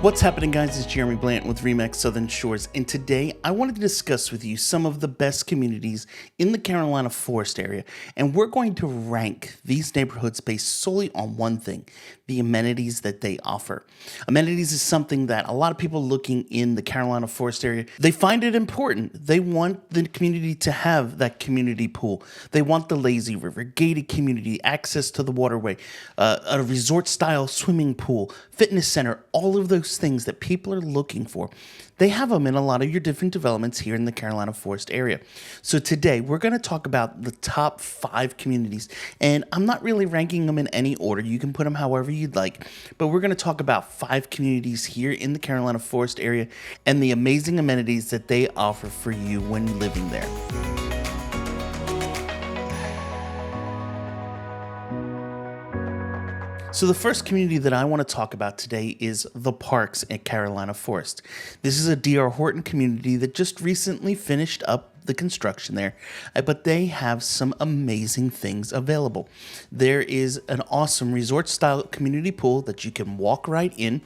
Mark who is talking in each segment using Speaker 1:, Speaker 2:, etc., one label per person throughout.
Speaker 1: What's happening, guys? It's Jeremy Blanton with RE/MAX Southern Shores, and today I wanted to discuss with you some of the best communities in the Carolina Forest area, and we're going to rank these neighborhoods based solely on one thing: the amenities that they offer. Amenities is something that a lot of people looking in the Carolina Forest area, they find it important. They want the community to have that community pool. They want the lazy river, gated community, access to the waterway, a resort-style swimming pool, fitness center, all of those things that people are looking for. They have them in a lot of your different developments here in the Carolina Forest area. So today we're going to talk about the top 5 communities, and I'm not really ranking them in any order. You can put them however you'd like, but we're going to talk about 5 communities here in the Carolina Forest area and the amazing amenities that they offer for you when living there. So the first community that I want to talk about today is the Parks at Carolina Forest. This is a D.R. Horton community that just recently finished up the construction there, but they have some amazing things available. There is an awesome resort-style community pool that you can walk right in.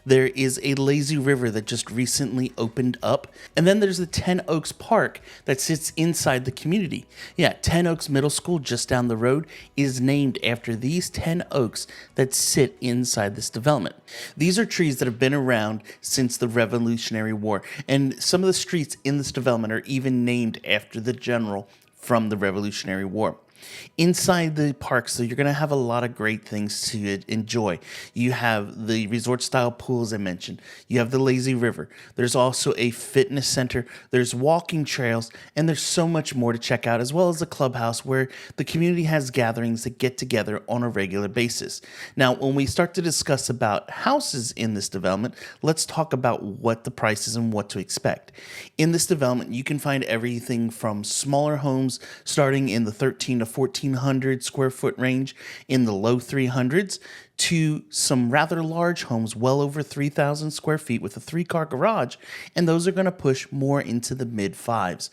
Speaker 1: There is a lazy river that just recently opened up, and then there's the 10 Oaks Park that sits inside the community. Yeah, 10 Oaks Middle School just down the road is named after these 10 oaks that sit inside this development. These are trees that have been around since the Revolutionary War, and some of the streets in this development are even named after the general from the Revolutionary War. Inside the park, so you're going to have a lot of great things to enjoy. You have the resort-style pool, as I mentioned. You have the lazy river. There's also a fitness center. There's walking trails, and there's so much more to check out, as well as a clubhouse where the community has gatherings that get together on a regular basis. Now, when we start to discuss about houses in this development, let's talk about what the price is and what to expect. In this development, you can find everything from smaller homes starting in the 13 to 1,400 square foot range in the low 300s to some rather large homes well over 3,000 square feet with a 3-car garage, and those are going to push more into the mid-5s.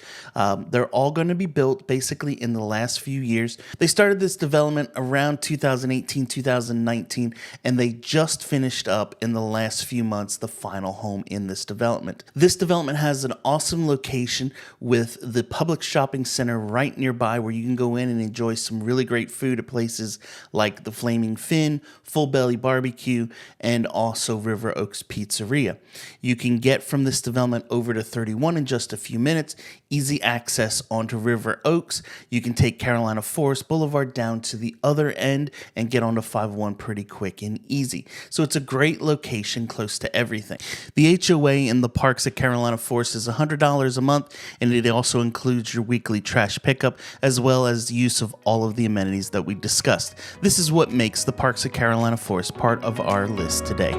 Speaker 1: They're all going to be built basically in the last few years. They started this development around 2018, 2019, and they just finished up in the last few months the final home in this development. This development has an awesome location with the public shopping center right nearby where you can go in and enjoy some really great food at places like the Flaming Fin, Full Belly Barbecue, and also River Oaks Pizzeria. You can get from this development over to 31 in just a few minutes, easy access onto River Oaks. You can take Carolina Forest Boulevard down to the other end and get onto 501 pretty quick and easy. So it's a great location close to everything. The HOA in the Parks at Carolina Forest is $100 a month, and it also includes your weekly trash pickup as well as the use of all of the amenities that we discussed. This is what makes the Parks at Carolina Forest part of our list today.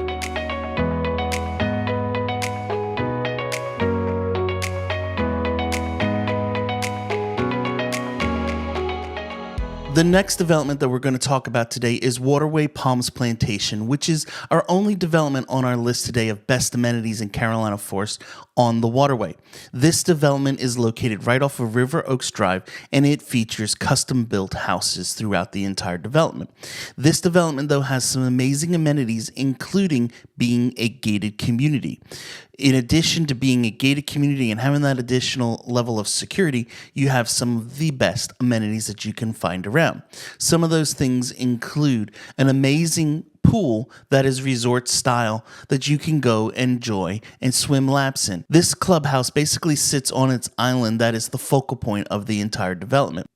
Speaker 1: The next development that we're going to talk about today is Waterway Palms Plantation, which is our only development on our list today of best amenities in Carolina Forest on the Waterway. This development is located right off of River Oaks Drive, and it features custom-built houses throughout the entire development. This development, though, has some amazing amenities, including being a gated community. In addition to being a gated community and having that additional level of security, you have some of the best amenities that you can find around. Some of those things include an amazing pool that is resort style that you can go enjoy and swim laps in. This clubhouse basically sits on its island that is the focal point of the entire development.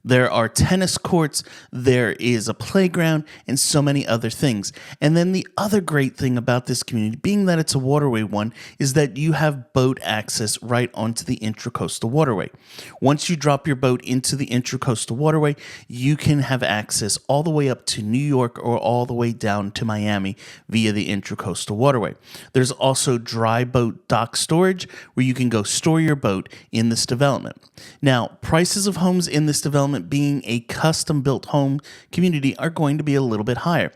Speaker 1: There are tennis courts, there is a playground, and so many other things. And then the other great thing about this community, being that it's a waterway one, is that you have boat access right onto the Intracoastal Waterway. Once you drop your boat into the Intracoastal Waterway, you can have access all the way up to New York or all the way down to Miami via the Intracoastal Waterway. There's also dry boat dock storage where you can go store your boat in this development. Now, prices of homes in this development, being a custom-built home community, are going to be a little bit higher.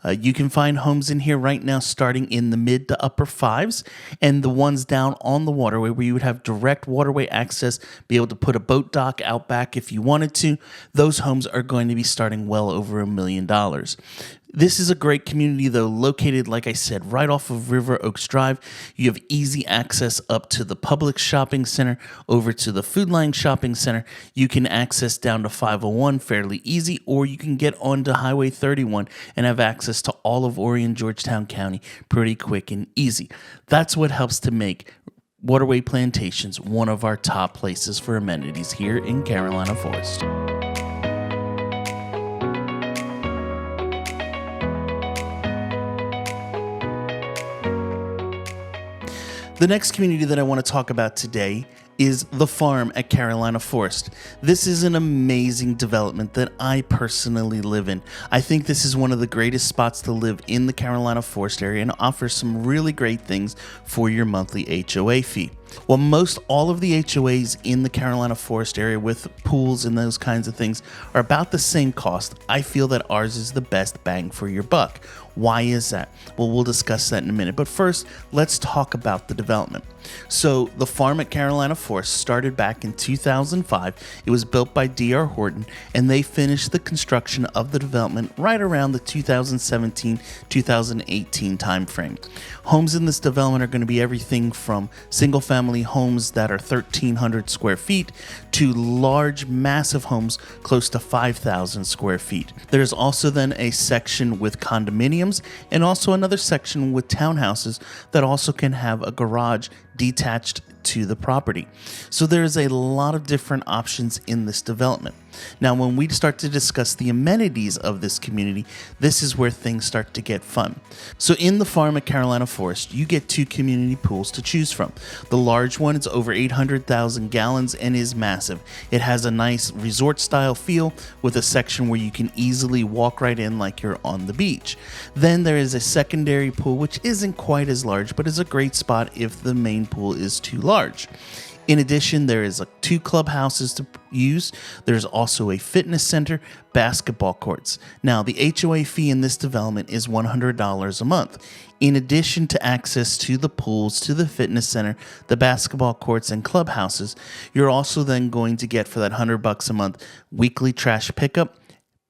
Speaker 1: You can find homes in here right now starting in the mid to upper 5s, and the ones down on the waterway where you would have direct waterway access, be able to put a boat dock out back if you wanted to, those homes are going to be starting well over $1 million. This is a great community, though, located, like I said, right off of River Oaks Drive. You have easy access up to the Publix shopping center, over to the Food Line shopping center. You can access down to 501 fairly easy, or you can get onto Highway 31 and have access to all of Orion, Georgetown County pretty quick and easy. That's what helps to make Waterway Plantations one of our top places for amenities here in Carolina Forest. The next community that I want to talk about today is the farm at Carolina Forest. This is an amazing development that I personally live in. I think this is one of the greatest spots to live in the Carolina Forest area and offers some really great things for your monthly HOA fee. While most all of the HOAs in the Carolina Forest area with pools and those kinds of things are about the same cost, I feel that ours is the best bang for your buck. Why is that? Well, we'll discuss that in a minute. But first, let's talk about the development. So the farm at Carolina Forest started back in 2005. It was built by D.R. Horton, and they finished the construction of the development right around the 2017-2018 timeframe. Homes in this development are going to be everything from single-family homes that are 1,300 square feet to large, massive homes close to 5,000 square feet. There's also then a section with condominiums and also another section with townhouses that also can have a garage detached to the property. So there's a lot of different options in this development. Now, when we start to discuss the amenities of this community, this is where things start to get fun. So in the farm at Carolina Forest, you get 2 community pools to choose from. The large one is over 800,000 gallons and is massive. It has a nice resort style feel with a section where you can easily walk right in like you're on the beach. Then there is a secondary pool which isn't quite as large, but is a great spot if the main pool is too large. In addition, there is 2 clubhouses to use. There's also a fitness center, basketball courts. Now, the HOA fee in this development is $100 a month. In addition to access to the pools, to the fitness center, the basketball courts, and clubhouses, you're also then going to get for that $100 a month weekly trash pickup,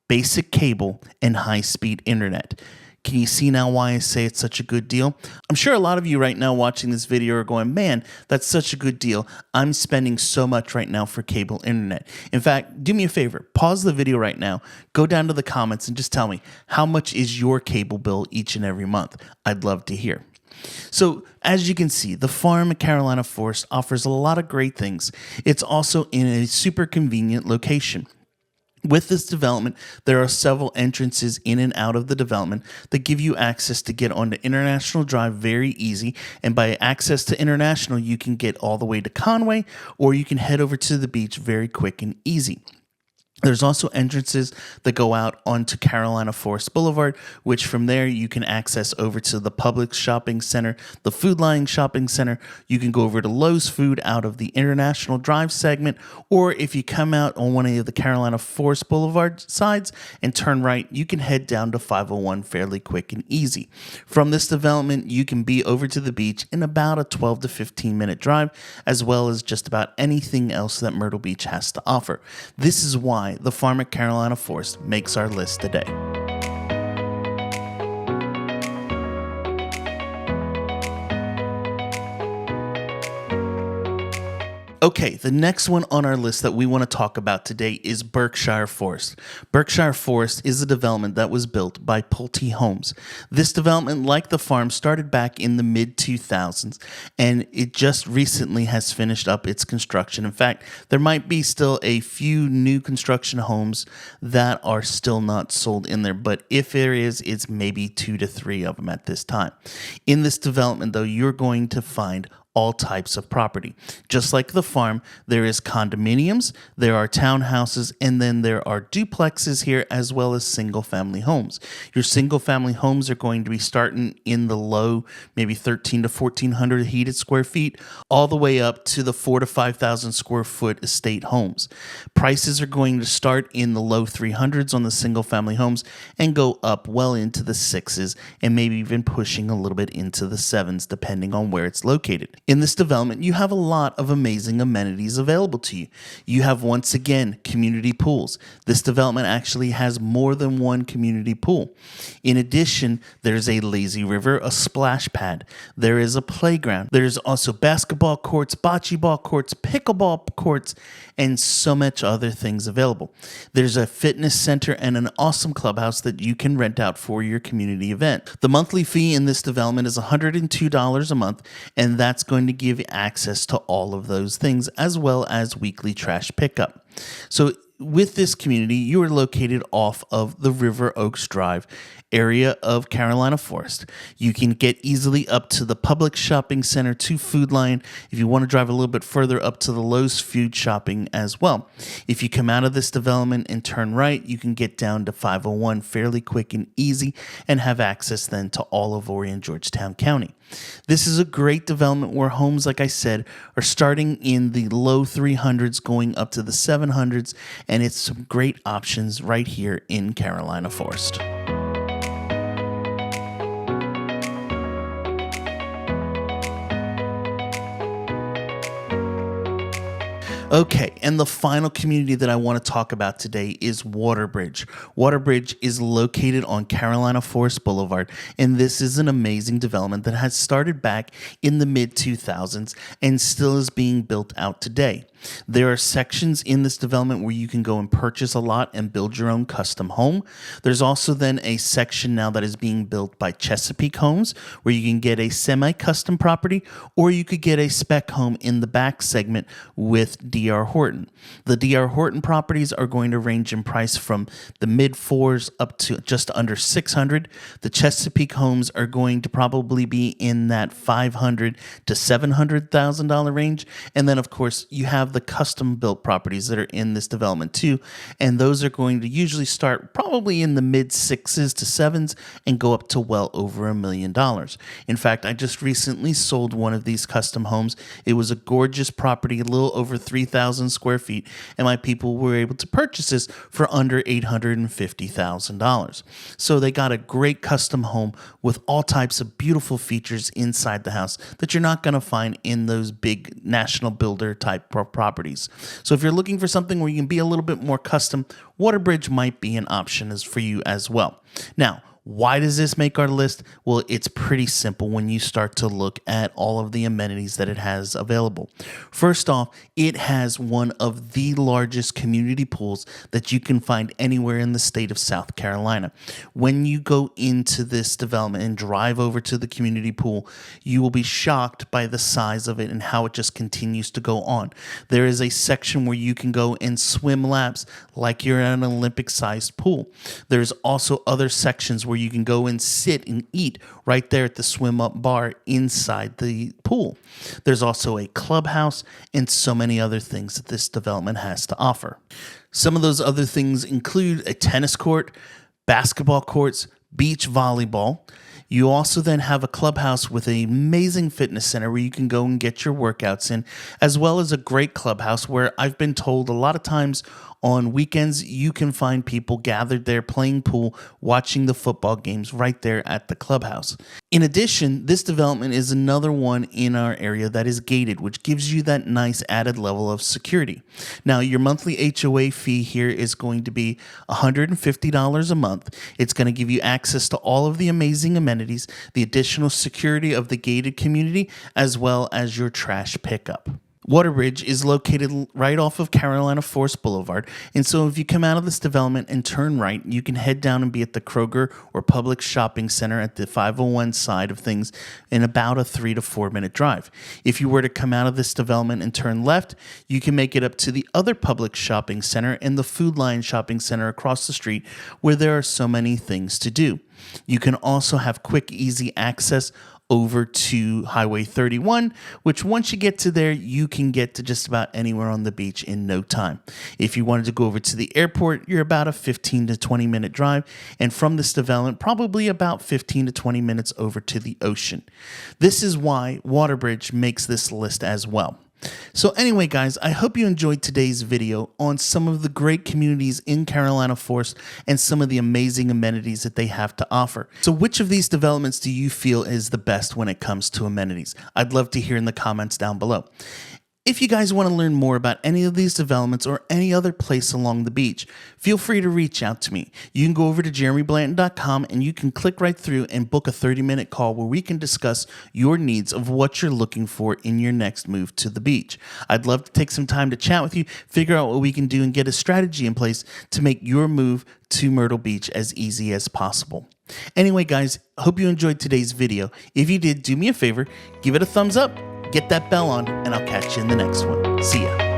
Speaker 1: basic cable, and high-speed internet. Can you see now why I say it's such a good deal? I'm sure a lot of you right now watching this video are going, man, that's such a good deal. I'm spending so much right now for cable internet. In fact, do me a favor, pause the video right now, go down to the comments and just tell me, how much is your cable bill each and every month? I'd love to hear. So, as you can see, the farm at Carolina Forest offers a lot of great things. It's also in a super convenient location. With this development, there are several entrances in and out of the development that give you access to get onto International Drive very easy. And by access to International, you can get all the way to Conway, or you can head over to the beach very quick and easy. There's also entrances that go out onto Carolina Forest Boulevard, which from there you can access over to the Publix shopping center, the Food Line shopping center. You can go over to Lowe's Food out of the International Drive segment, or if you come out on one of the Carolina Forest Boulevard sides and turn right, you can head down to 501 fairly quick and easy. From this development, you can be over to the beach in about a 12 to 15 minute drive, as well as just about anything else that Myrtle Beach has to offer. This is why the farm at Carolina Forest makes our list today. Okay, the next one on our list that we want to talk about today is Berkshire Forest. Berkshire Forest is a development that was built by Pulte Homes. This development, like the farm, started back in the mid-2000s, and it just recently has finished up its construction. In fact, there might be still a few new construction homes that are still not sold in there, but if there is, it's maybe 2 to 3 of them at this time. In this development, though, you're going to find all types of property. Just like the farm, there is condominiums, there are townhouses, and then there are duplexes here as well as single-family homes. Your single-family homes are going to be starting in the low, maybe 1,300 to 1,400 heated square feet, all the way up to the 4,000 to 5,000 square foot estate homes. Prices are going to start in the low 300s on the single-family homes and go up well into the 6s and maybe even pushing a little bit into the 7s depending on where it's located. In this development, you have a lot of amazing amenities available to you. You have, once again, community pools. This development actually has more than one community pool. In addition, there's a lazy river, a splash pad. There is a playground. There's also basketball courts, bocce ball courts, pickleball courts, and so much other things available. There's a fitness center and an awesome clubhouse that you can rent out for your community event. The monthly fee in this development is $102 a month, and that's going to give you access to all of those things as well as weekly trash pickup. So with this community, you are located off of the River Oaks Drive area of Carolina Forest. You can get easily up to the Publix shopping center, to Food Lion. If you want to drive a little bit further, up to the Lowe's food shopping as well. If you come out of this development and turn right, you can get down to 501 fairly quick and easy and have access then to all of Horry and Georgetown County. This is a great development where homes, like I said, are starting in the low 300s going up to the 700s, and it's some great options right here in Carolina Forest. Okay, and the final community that I want to talk about today is Waterbridge. Waterbridge is located on Carolina Forest Boulevard, and this is an amazing development that has started back in the mid-2000s and still is being built out today. There are sections in this development where you can go and purchase a lot and build your own custom home. There's also then a section now that is being built by Chesapeake Homes where you can get a semi-custom property, or you could get a spec home in the back segment with D.R. Horton. The D.R. Horton properties are going to range in price from the mid-4s up to just under $600. The Chesapeake Homes are going to probably be in that $500,000 to $700,000 range. And then, of course, you have the custom built properties that are in this development too, and those are going to usually start probably in the mid 6s to 7s and go up to well over $1 million. In fact, I just recently sold one of these custom homes. It was a gorgeous property, a little over 3,000 square feet, and my people were able to purchase this for under $850,000. So they got a great custom home with all types of beautiful features inside the house that you're not going to find in those big national builder type properties. So if you're looking for something where you can be a little bit more custom, Waterbridge might be an option for you as well. Now, why does this make our list? Well, it's pretty simple when you start to look at all of the amenities that it has available. First off, it has one of the largest community pools that you can find anywhere in the state of South Carolina. When you go into this development and drive over to the community pool, you will be shocked by the size of it and how it just continues to go on. There is a section where you can go and swim laps like you're at an Olympic-sized pool. There's also other sections where you can go and sit and eat right there at the swim up bar inside the pool. There's also a clubhouse and so many other things that this development has to offer. Some of those other things include a tennis court, basketball courts, beach volleyball. You also then have a clubhouse with an amazing fitness center where you can go and get your workouts in, as well as a great clubhouse where I've been told a lot of times on weekends you can find people gathered there playing pool, watching the football games right there at the clubhouse. In addition, this development is another one in our area that is gated, which gives you that nice added level of security. Now, your monthly HOA fee here is going to be $150 a month. It's going to give you access to all of the amazing amenities, the additional security of the gated community, as well as your trash pickup. Waterbridge is located right off of Carolina Forest Boulevard, and so if you come out of this development and turn right, you can head down and be at the Kroger or Publix shopping center at the 501 side of things in about a 3 to 4 minute drive. If you were to come out of this development and turn left, you can make it up to the other Publix shopping center and the Food Lion shopping center across the street, where there are so many things to do. You can also have quick, easy access over to Highway 31, which once you get to there, you can get to just about anywhere on the beach in no time. If you wanted to go over to the airport, you're about a 15 to 20 minute drive, and from this development, probably about 15 to 20 minutes over to the ocean. This is why Waterbridge makes this list as well. So anyway, guys, I hope you enjoyed today's video on some of the great communities in Carolina Forest and some of the amazing amenities that they have to offer. So which of these developments do you feel is the best when it comes to amenities? I'd love to hear in the comments down below. If you guys want to learn more about any of these developments or any other place along the beach, feel free to reach out to me. You can go over to jeremyblanton.com and you can click right through and book a 30-minute call where we can discuss your needs of what you're looking for in your next move to the beach. I'd love to take some time to chat with you, figure out what we can do, and get a strategy in place to make your move to Myrtle Beach as easy as possible. Anyway, guys, hope you enjoyed today's video. If you did, do me a favor, give it a thumbs up, get that bell on, and I'll catch you in the next one. See ya.